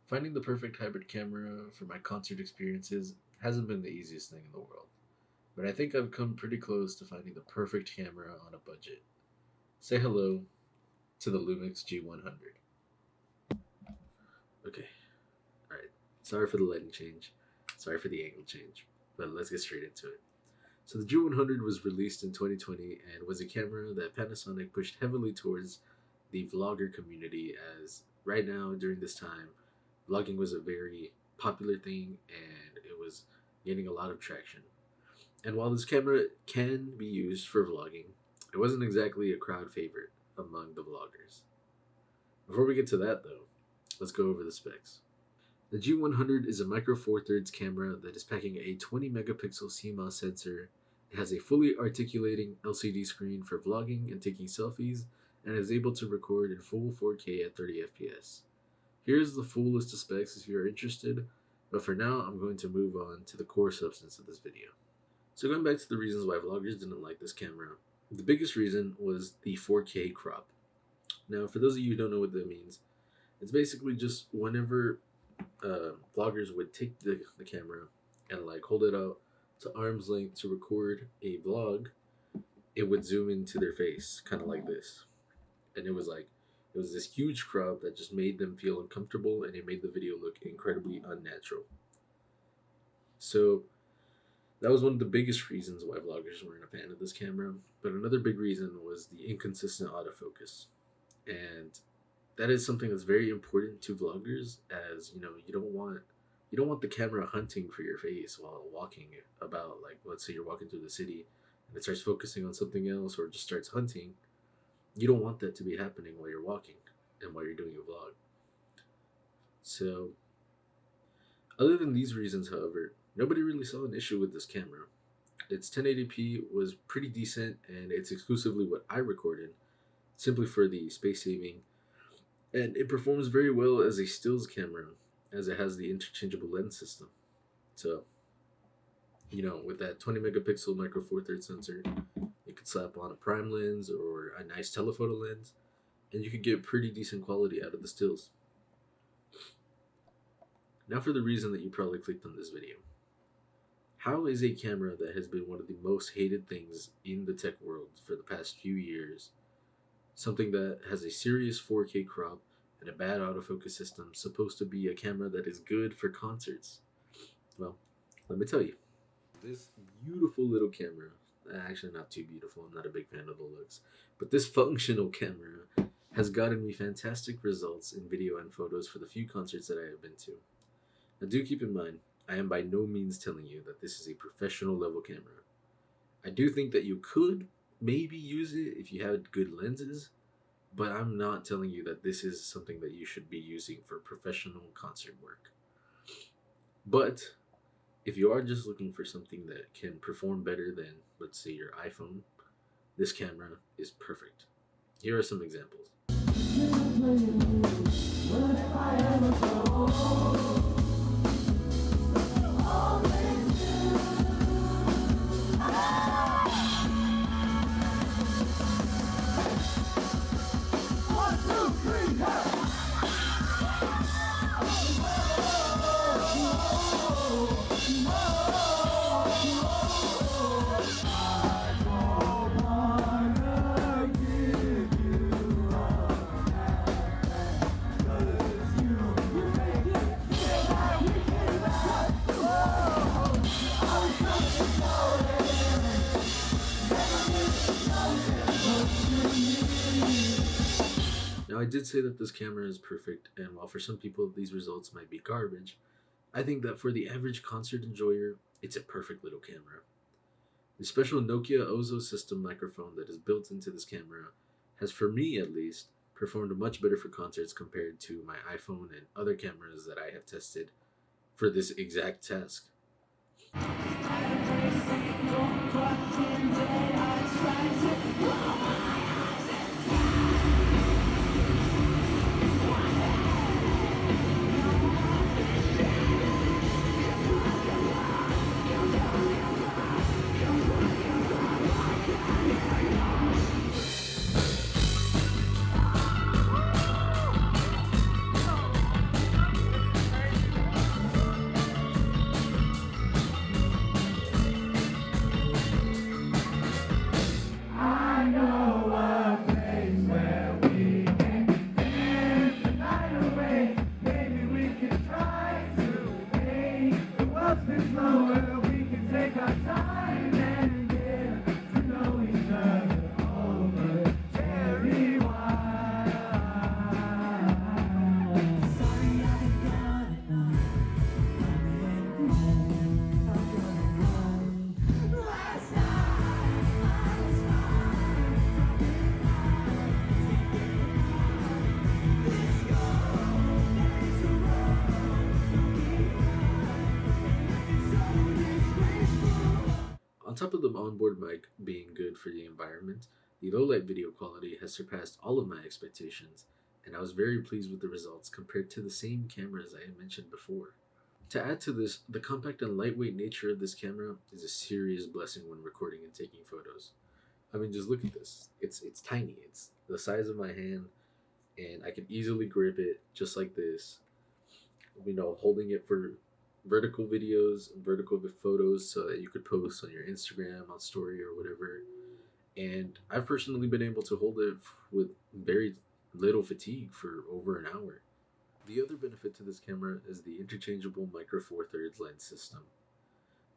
Finding the perfect hybrid camera for my concert experiences hasn't been the easiest thing in the world, but I think I've come pretty close to finding the perfect camera on a budget. Say hello to the LUMIX G100. Okay, alright. Sorry for the lighting change. Sorry for the angle change. But let's get straight into it. So the G100 was released in 2020 and was a camera that Panasonic pushed heavily towards the vlogger community, as right now during this time vlogging was a very popular thing and it was gaining a lot of traction. And while this camera can be used for vlogging, it wasn't exactly a crowd favorite among the vloggers. Before we get to that though, let's go over the specs. The G100 is a micro four thirds camera that is packing a 20 megapixel CMOS sensor. It has a fully articulating LCD screen for vlogging and taking selfies, and is able to record in full 4K at 30 FPS. Here's the full list of specs if you're interested, but for now I'm going to move on to the core substance of this video. So going back to the reasons why vloggers didn't like this camera, the biggest reason was the 4K crop. Now for those of you who don't know what that means, it's basically just whenever vloggers would take the camera and like hold it out to arm's length to record a vlog, it would zoom into their face, kind of like this. And it was this huge crop that just made them feel uncomfortable, and it made the video look incredibly unnatural. So that was one of the biggest reasons why vloggers weren't a fan of this camera. But another big reason was the inconsistent autofocus. And that is something that's very important to vloggers, as you know, you don't want the camera hunting for your face while walking about. Like, let's say you're walking through the city and it starts focusing on something else or just starts hunting. You don't want that to be happening while you're walking and while you're doing a vlog. So other than these reasons, however, nobody really saw an issue with this camera. Its 1080p was pretty decent, and it's exclusively what I recorded, simply for the space saving. And it performs very well as a stills camera, as it has the interchangeable lens system. So, you know, with that 20 megapixel micro four thirds sensor, you could slap on a prime lens or a nice telephoto lens, and you could get pretty decent quality out of the stills. Now for the reason that you probably clicked on this video. How is a camera that has been one of the most hated things in the tech world for the past few years, something that has a serious 4K crop and a bad autofocus system, supposed to be a camera that is good for concerts? Well, let me tell you. This beautiful little camera, actually not too beautiful, I'm not a big fan of the looks, but this functional camera has gotten me fantastic results in video and photos for the few concerts that I have been to. Now do keep in mind, I am by no means telling you that this is a professional level camera. I do think that you could maybe use it if you had good lenses, but I'm not telling you that this is something that you should be using for professional concert work. But if you are just looking for something that can perform better than, let's say, your iPhone, this camera is perfect. Here are some examples. Now, I did say that this camera is perfect, and while for some people these results might be garbage, I think that for the average concert enjoyer, it's a perfect little camera. The special Nokia Ozo system microphone that is built into this camera has, for me at least, performed much better for concerts compared to my iPhone and other cameras that I have tested for this exact task. top of the onboard mic being good for the environment, the low light video quality has surpassed all of my expectations, and I was very pleased with the results compared to the same cameras I had mentioned before. To add to this, the compact and lightweight nature of this camera is a serious blessing when recording and taking photos. I mean, just look at this. It's tiny. It's the size of my hand, and I can easily grip it just like this. Holding it for vertical videos, vertical photos, so that you could post on your Instagram, on story, or whatever. And I've personally been able to hold it with very little fatigue for over an hour. The other benefit to this camera is the interchangeable micro four thirds lens system.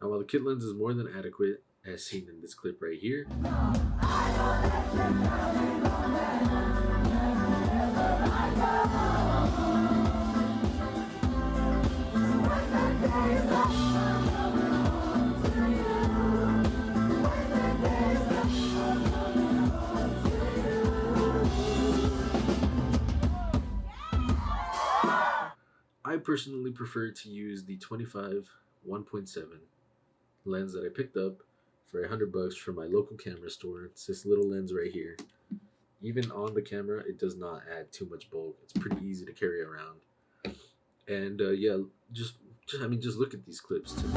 Now, while the kit lens is more than adequate, as seen in this clip right here, I personally prefer to use the 25 1.7 lens that I picked up for $100 from my local camera store. It's this little lens right here. Even on the camera, it does not add too much bulk. It's pretty easy to carry around. And yeah, just look at these clips too.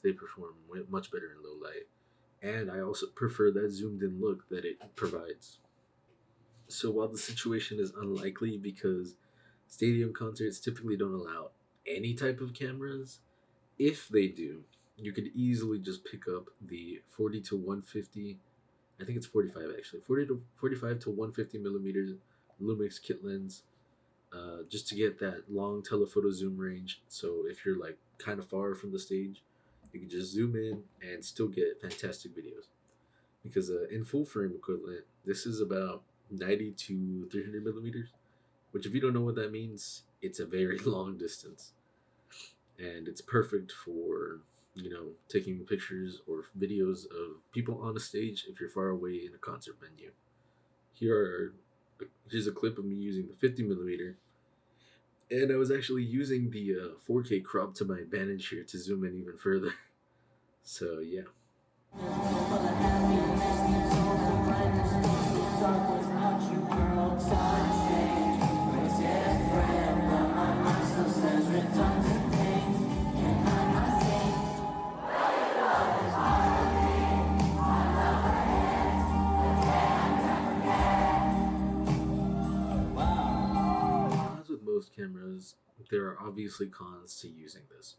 They perform much better in low light, and I also prefer that zoomed in look that it provides. So while the situation is unlikely because stadium concerts typically don't allow any type of cameras, if they do, you could easily just pick up the 40 to 150, I think it's 45 actually, 45 to 150 millimeters LUMIX kit lens, just to get that long telephoto zoom range. So if you're like kind of far from the stage, you can just zoom in and still get fantastic videos. Because in full frame equivalent, this is about 90 to 300 millimeters, which if you don't know what that means, it's a very long distance. And it's perfect for, taking pictures or videos of people on a stage if you're far away in a concert venue. Here's a clip of me using the 50 millimeter. And I was actually using the 4K crop to my advantage here to zoom in even further. So yeah. As with most cameras, there are obviously cons to using this.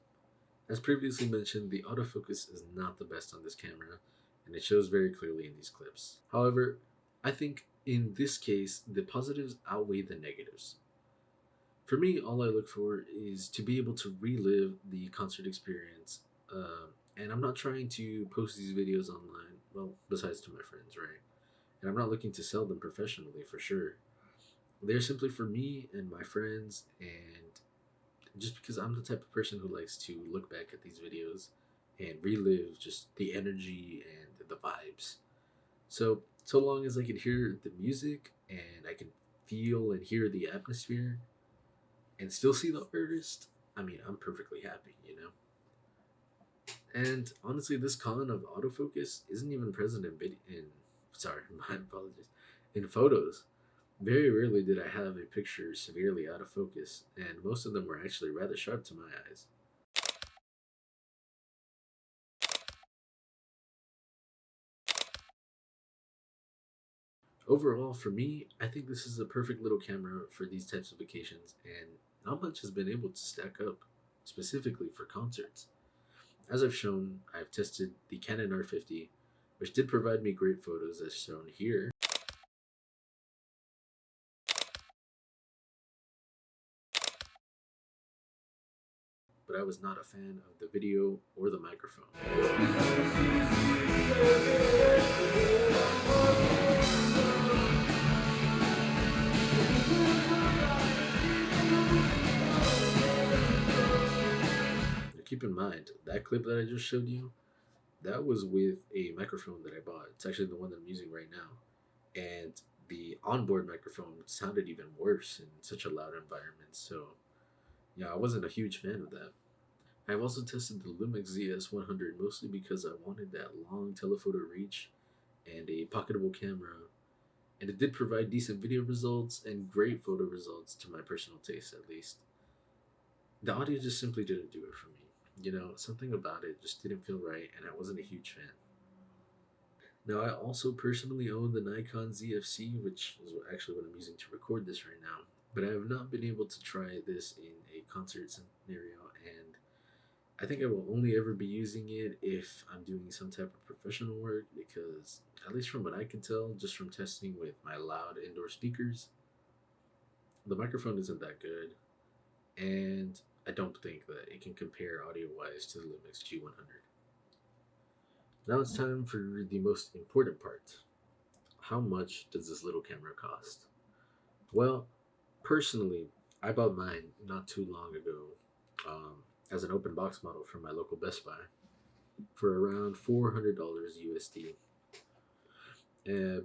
As previously mentioned, the autofocus is not the best on this camera, and it shows very clearly in these clips. However, I think in this case, the positives outweigh the negatives. For me, all I look for is to be able to relive the concert experience, and I'm not trying to post these videos online, well, besides to my friends, right? And I'm not looking to sell them professionally, for sure. They're simply for me and my friends, and just because I'm the type of person who likes to look back at these videos and relive just the energy and the vibes. So long as I can hear the music and I can feel and hear the atmosphere and still see the artist, I mean, I'm perfectly happy, And honestly, this con of autofocus isn't even present my apologies, in photos. Very rarely did I have a picture severely out of focus, and most of them were actually rather sharp to my eyes. Overall, for me, I think this is a perfect little camera for these types of occasions, and not much has been able to stack up, specifically for concerts. As I've shown, I've tested the Canon R50, which did provide me great photos as shown here. But I was not a fan of the video or the microphone. Keep in mind, that clip that I just showed you, that was with a microphone that I bought. It's actually the one that I'm using right now. And the onboard microphone sounded even worse in such a loud environment. So, yeah, I wasn't a huge fan of that. I've also tested the LUMIX ZS100 mostly because I wanted that long telephoto reach and a pocketable camera, and it did provide decent video results and great photo results to my personal taste, at least. The audio just simply didn't do it for me. Something about it just didn't feel right, and I wasn't a huge fan. Now, I also personally own the Nikon ZFC, which is actually what I'm using to record this right now, but I have not been able to try this in a concert scenario, and I think I will only ever be using it if I'm doing some type of professional work because, at least from what I can tell, just from testing with my loud indoor speakers, the microphone isn't that good, and I don't think that it can compare audio wise to the LUMIX G100. Now it's time for the most important part. How much does this little camera cost? Well, personally, I bought mine not too long ago as an open box model from my local Best Buy for around $400 USD.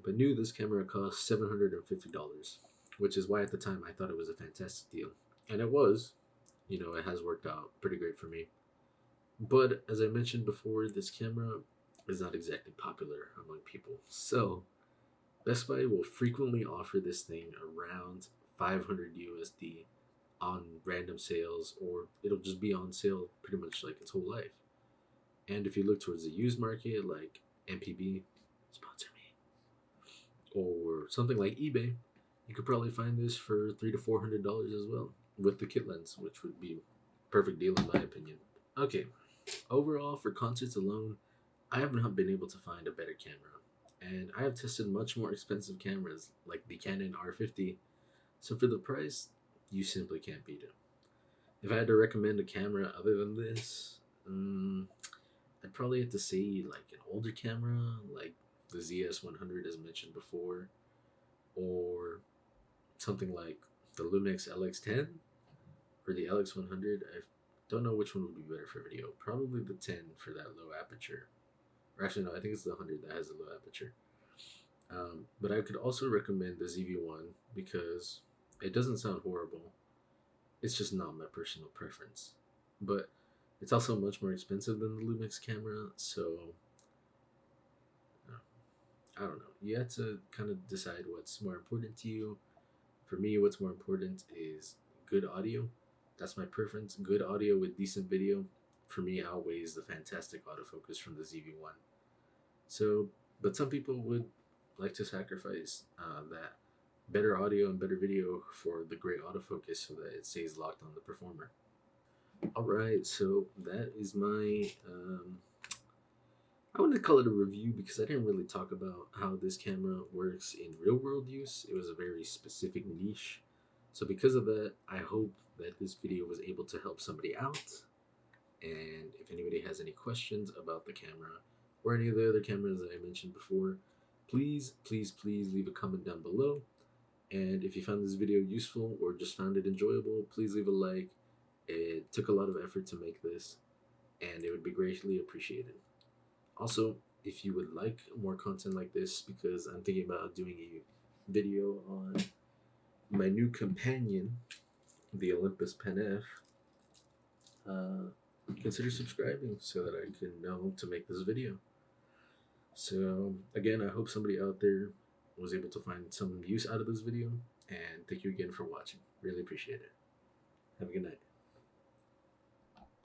But new, this camera cost $750, which is why at the time I thought it was a fantastic deal. And it was. It has worked out pretty great for me. But as I mentioned before, this camera is not exactly popular among people. So Best Buy will frequently offer this thing around 500 USD on random sales, or it'll just be on sale pretty much like its whole life. And if you look towards the used market, like MPB, sponsor me, or something like eBay, you could probably find this for $300 to $400 as well with the kit lens, which would be a perfect deal in my opinion. Okay, overall for concerts alone, I have not been able to find a better camera, and I have tested much more expensive cameras like the Canon R50. So for the price, you simply can't beat it. If I had to recommend a camera other than this, I'd probably have to say like an older camera, like the ZS100 as mentioned before, or something like the Lumix LX10 or the LX100. I don't know which one would be better for video. Probably the 10 for that low aperture. Or actually, no, I think it's the 100 that has a low aperture. But I could also recommend the ZV1 because it doesn't sound horrible. It's just not my personal preference. But it's also much more expensive than the Lumix camera, so I don't know. You have to kind of decide what's more important to you. For me, what's more important is good audio. That's my preference. Good audio with decent video, for me, outweighs the fantastic autofocus from the ZV1. So, but some people would like to sacrifice that better audio and better video for the great autofocus so that it stays locked on the performer. Alright, so that is my, I wouldn't call it a review because I didn't really talk about how this camera works in real world use. It was a very specific niche. So because of that, I hope that this video was able to help somebody out. And if anybody has any questions about the camera or any of the other cameras that I mentioned before, please leave a comment down below. And if you found this video useful or just found it enjoyable, please leave a like. It took a lot of effort to make this, and it would be greatly appreciated. Also, if you would like more content like this, because I'm thinking about doing a video on my new companion, the Olympus Pen F, consider subscribing so that I can know to make this video. So again, I hope somebody out there was able to find some use out of this video, and thank you again for watching. Really appreciate it. Have a good night.